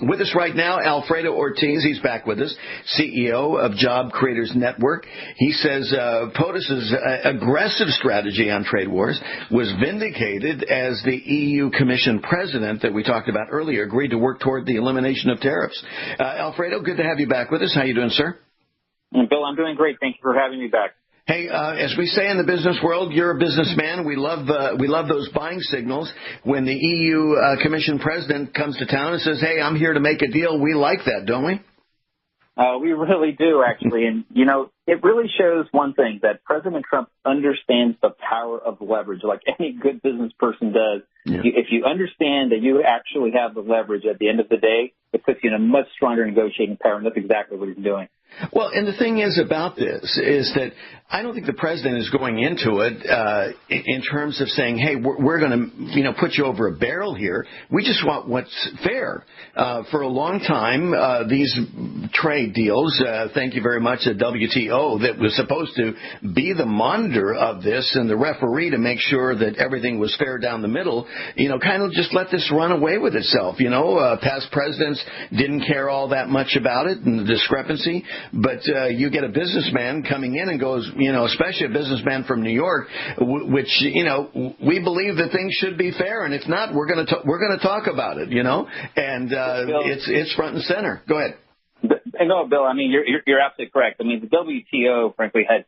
With us right now, Alfredo Ortiz. He's back with us, CEO of Job Creators Network. He says POTUS's aggressive strategy on trade wars was vindicated as the EU Commission president that we talked about earlier agreed to work toward the elimination of tariffs. Alfredo, good to have you back with us. How you doing, sir? Bill, I'm doing great. Thank you for having me back. Hey, as we say in the business world, you're a businessman. We love those buying signals. When the EU Commission president comes to town and says, "Hey, I'm here to make a deal," we like that, don't we? We really do, actually. And, you know, it really shows one thing, that President Trump understands the power of leverage, like any good business person does. Yeah. If you understand that you actually have the leverage at the end of the day, it puts you in a much stronger negotiating power, and that's exactly what he's doing. Well, and the thing is about this is that I don't think the president is going into it in terms of saying, hey, we're going to, put you over a barrel here. We just want what's fair. For a long time, these trade deals, thank you very much, the WTO, that was supposed to be the monitor of this and the referee to make sure that everything was fair down the middle, kind of just let this run away with itself. Past presidents didn't care all that much about it and the discrepancy. But you get a businessman coming in and goes, especially a businessman from New York, which, we believe that things should be fair, and if not, we're going to talk about it, and it's front and center. Go ahead. No, Bill. I mean, you're absolutely correct. I mean, the WTO, frankly, had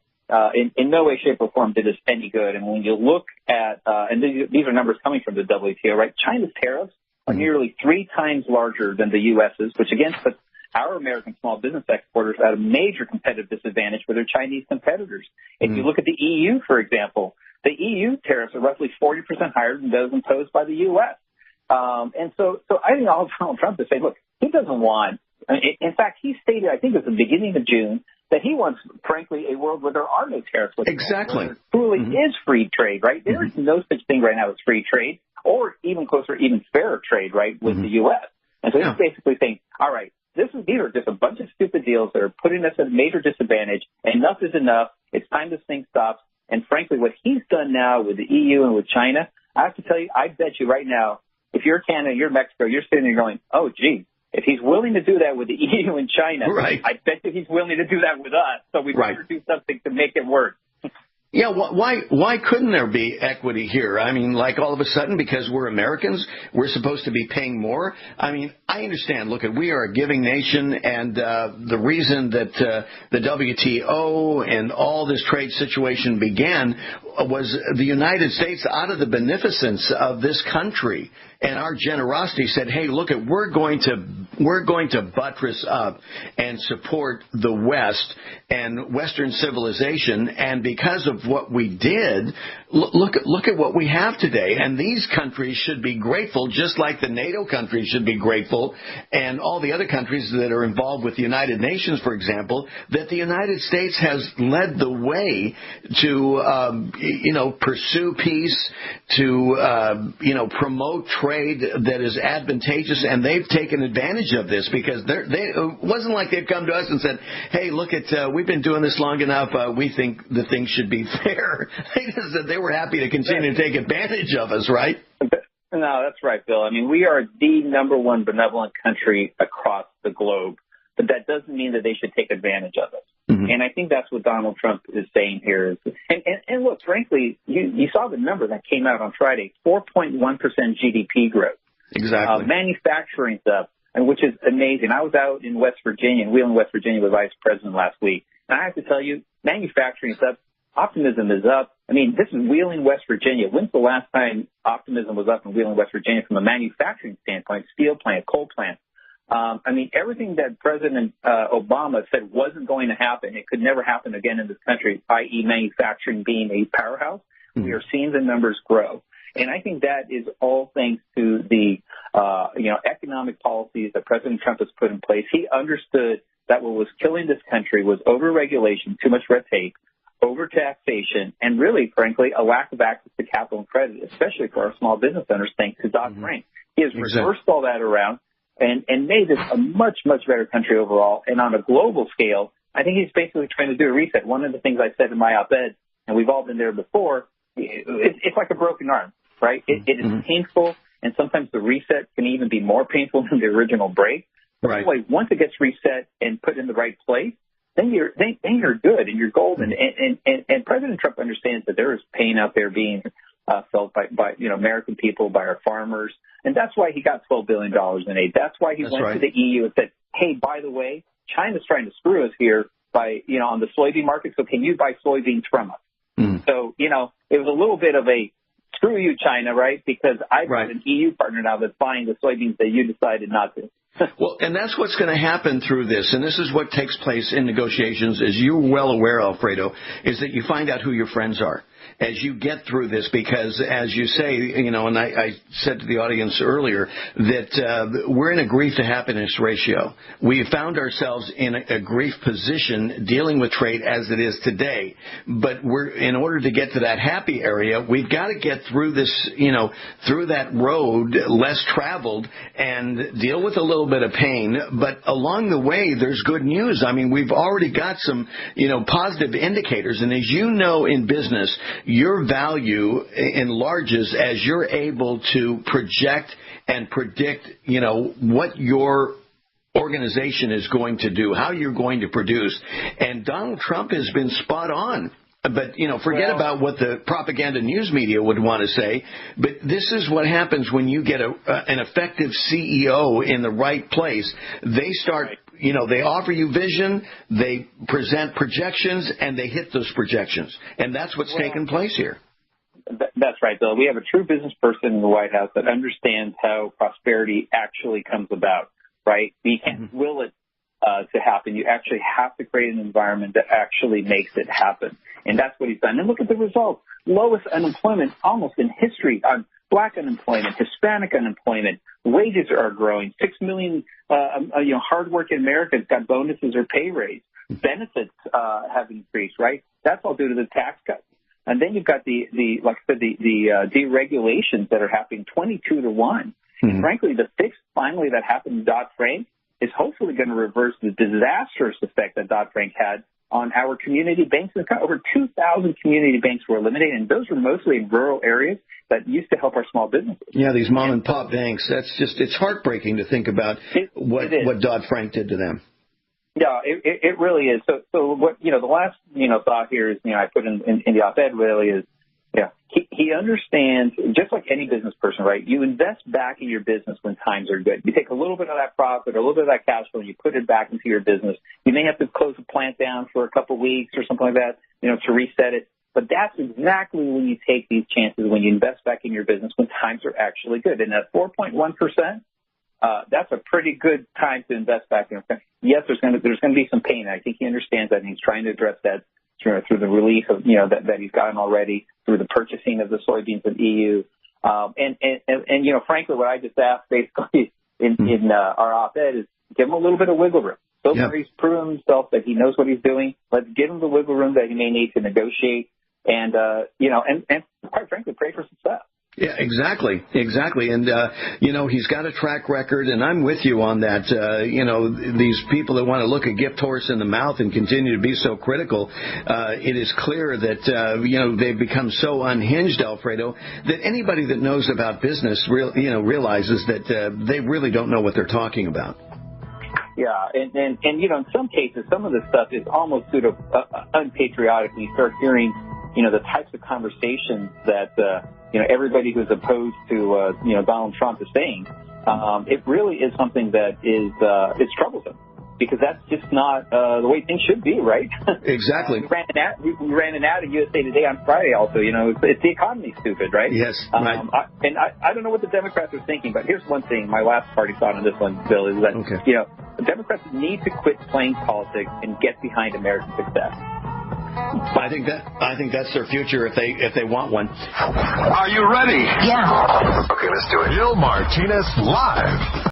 in no way, shape, or form did us any good. And when you look at, and these are numbers coming from the WTO, right? China's tariffs are nearly 3 times larger than the U.S.'s, which again puts our American small business exporters at a major competitive disadvantage with their Chinese competitors. If you look at the EU, for example, the EU tariffs are roughly 40% higher than those imposed by the U.S. And so I think all Donald Trump to say, look, he doesn't want, in fact, he stated, I think it was the beginning of June, that he wants, frankly, a world where there are no tariffs. Exactly. There truly is free trade, right? There is no such thing right now as free trade, or even closer, even fairer trade, right, with the U.S. And so he's basically saying, all right, these are just a bunch of stupid deals that are putting us at a major disadvantage. Enough is enough. It's time this thing stops. And frankly, what he's done now with the EU and with China, I have to tell you, I bet you right now, if you're Canada, you're Mexico, you're sitting there going, oh, gee, if he's willing to do that with the EU and China, right, I bet you he's willing to do that with us. So we better do something to make it work. Yeah, why couldn't there be equity here? I mean, like all of a sudden, because we're Americans, we're supposed to be paying more? I mean, I understand. Look, we are a giving nation, and the reason that the WTO and all this trade situation began was the United States, out of the beneficence of this country and our generosity, said, hey, look, we're going to buttress up and support the West and Western civilization, and because of what we did, look at what we have today. And these countries should be grateful, just like the NATO countries should be grateful, and all the other countries that are involved with the United Nations, for example, that the United States has led the way to, pursue peace, to, promote trade that is advantageous, and they've taken advantage of this because it wasn't like they've come to us and said, hey, look we've been doing this long enough, we think the thing should be fair. They just said they were happy to continue to take advantage of us, right? No, that's right, Bill. I mean, we are the number one benevolent country across the globe, but that doesn't mean that they should take advantage of us. And I think that's what Donald Trump is saying here. And look, frankly, you saw the number that came out on Friday, 4.1% GDP growth. Exactly. Manufacturing's up, and which is amazing. I was out in West Virginia, Wheeling, West Virginia, with Vice President last week. And I have to tell you, manufacturing's up. Optimism is up. I mean, this is Wheeling, West Virginia. When's the last time optimism was up in Wheeling, West Virginia from a manufacturing standpoint, steel plant, coal plant? I mean, everything that President Obama said wasn't going to happen, it could never happen again in this country, i.e. manufacturing being a powerhouse. We are seeing the numbers grow. And I think that is all thanks to the, economic policies that President Trump has put in place. He understood that what was killing this country was over-regulation, too much red tape, over-taxation, and really, frankly, a lack of access to capital and credit, especially for our small business owners, thanks to Dodd-Frank. He has reversed all that around and made this a much, much better country overall. And on a global scale, I think he's basically trying to do a reset. One of the things I said in my op-ed, and we've all been there before, it's like a broken arm, right? It is painful and sometimes the reset can even be more painful than the original break. Right. Anyway, once it gets reset and put in the right place, then you're good and you're golden. And President Trump understands that there is pain out there being felt by American people, by our farmers, and that's why he got $12 billion in aid. That's why he went to the EU and said, "Hey, by the way, China's trying to screw us here by on the soybean market. So can you buy soybeans from us?" So it was a little bit of a screw you, China, right? Because I've got an EU partner now that's buying the soybeans that you decided not to. Well, and that's what's going to happen through this, and this is what takes place in negotiations, as you're well aware, Alfredo, is that you find out who your friends are as you get through this, because as you say, and I said to the audience earlier that we're in a grief to happiness ratio. We found ourselves in a grief position dealing with trade as it is today, but in order to get to that happy area, we've got to get through this, through that road less traveled and deal with a little bit of pain, but along the way, there's good news. I mean, we've already got some, positive indicators, and as you know in business, your value enlarges as you're able to project and predict, what your organization is going to do, how you're going to produce. And Donald Trump has been spot on. But, forget about what the propaganda news media would want to say. But this is what happens when you get an effective CEO in the right place. They start, they offer you vision, they present projections, and they hit those projections. And that's what's taken place here. That's right, Bill. We have a true business person in the White House that understands how prosperity actually comes about, right? You can't will it to happen. You actually have to create an environment that actually makes it happen. And that's what he's done. And look at the results. Lowest unemployment almost in history on Black unemployment, Hispanic unemployment. Wages are growing. 6 million, hardworking Americans got bonuses or pay raise. Benefits have increased, right? That's all due to the tax cuts. And then you've got the deregulations that are happening 22 to 1. Mm-hmm. Frankly, the fix finally that happened in Dodd-Frank is hopefully going to reverse the disastrous effect that Dodd-Frank had on our community banks. Over 2,000 community banks were eliminated, and those were mostly in rural areas that used to help our small businesses. Yeah, these mom and pop banks. That's just, it's heartbreaking to think about what Dodd-Frank did to them. Yeah, it really is. So what, the last, thought here is, I put in the op-ed really is, he understands, just like any business person, right? You invest back in your business when times are good. You take a little bit of that profit or a little bit of that cash flow and you put it back into your business. You may have to close the plant down for a couple of weeks or something like that, to reset it. But that's exactly when you take these chances, when you invest back in your business when times are actually good. And at 4.1%, that's a pretty good time to invest back in. Yes, there's going to be some pain. I think he understands that, and he's trying to address that through the relief of that he's gotten already, through the purchasing of the soybeans in EU, and frankly, what I just asked basically in our op-ed is give him a little bit of wiggle room. So far, he's proven himself that he knows what he's doing. Let's give him the wiggle room that he may need to negotiate, and quite frankly, pray for success. Yeah, exactly. And, he's got a track record, and I'm with you on that. These people that want to look a gift horse in the mouth and continue to be so critical, it is clear that, they've become so unhinged, Alfredo, that anybody that knows about business, realizes that they really don't know what they're talking about. Yeah, and in some cases, some of this stuff is almost sort of unpatriotic. You start hearing, the types of conversations that, everybody who's opposed to, Donald Trump is saying. It really is something that is, it's troublesome, because that's just not the way things should be, right? Exactly. We ran an ad at USA Today on Friday also, it's the economy stupid, right? Yes, right. I don't know what the Democrats are thinking, but here's one thing, my last party thought on this one, Bill, is that, the Democrats need to quit playing politics and get behind American success. I think that's their future if they want one. Are you ready? Yeah. Okay, let's do it. Bill Martinez live.